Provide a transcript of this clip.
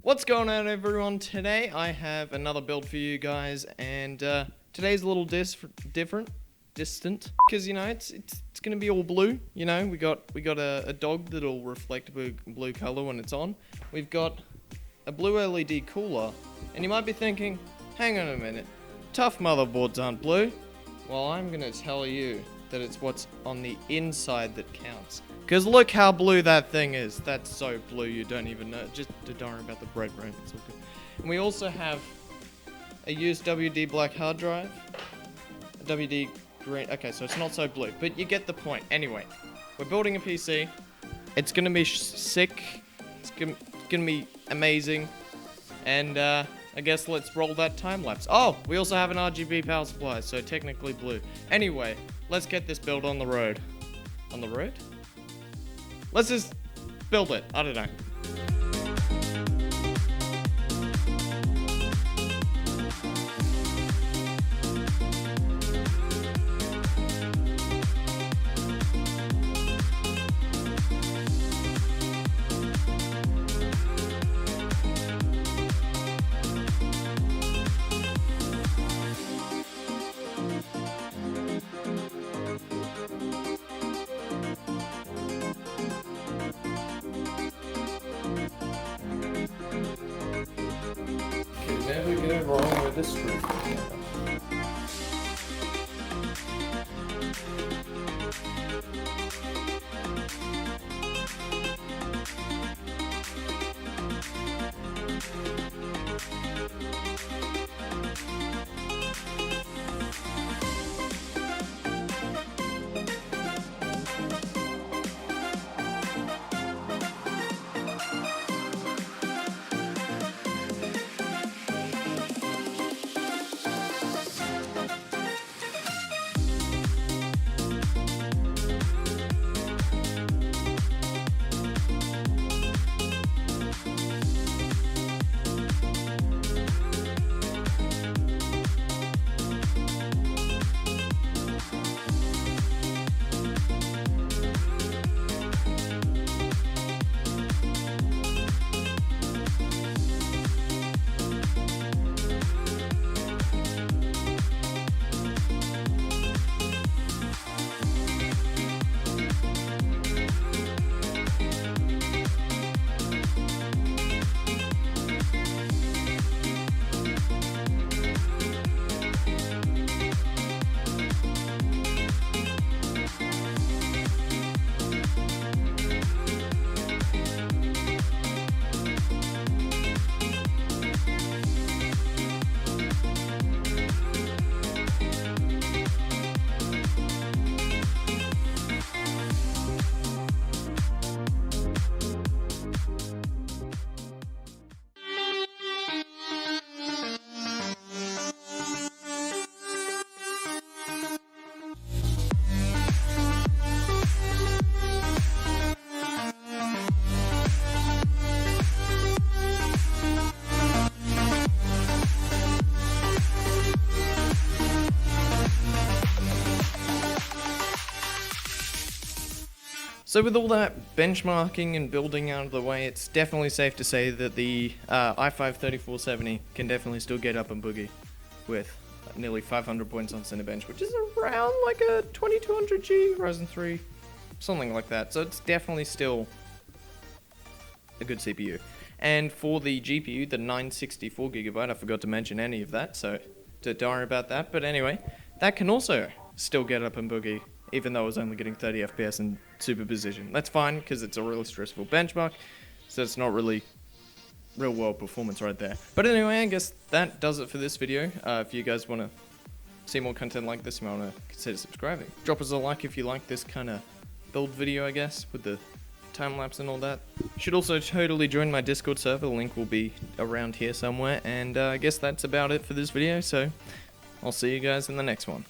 What's going on, everyone? Today I have another build for you guys, and today's a little distant, because you know it's gonna be all blue. You know, we got a dog that'll reflect blue color when it's on. We've got a blue LED cooler, and you might be thinking, hang on a minute, tough motherboards aren't blue. Well, I'm gonna tell you that it's what's on the inside that counts. Because look how blue that thing is. That's so blue you don't even know. Just don't worry about the bread room. It's all good. And we also have a used WD black hard drive. A WD green. Okay, so it's not so blue. But you get the point. Anyway, we're building a PC. It's going to be sick. It's going to be amazing. And I guess let's roll that time lapse. Oh, we also have an RGB power supply. So technically blue. Anyway, let's get this build on the road. On the road? Let's just build it. I don't know. Never go wrong with a screwdriver. So with all that benchmarking and building out of the way, it's definitely safe to say that the i5-3470 can definitely still get up and boogie with nearly 500 points on Cinebench, which is around like a 2200G Ryzen 3, something like that. So it's definitely still a good CPU. And for the GPU, the 964 Gigabyte, I forgot to mention any of that, so don't worry about that. But anyway, that can also still get up and boogie, even though I was only getting 30 FPS in super position. That's fine, because it's a really stressful benchmark, so it's not really real world performance right there. But anyway, I guess that does it for this video. If you guys want to see more content like this, you might want to consider subscribing. Drop us a like if you like this kind of build video, I guess, with the time-lapse and all that. You should also totally join my Discord server. The link will be around here somewhere. And I guess that's about it for this video, so I'll see you guys in the next one.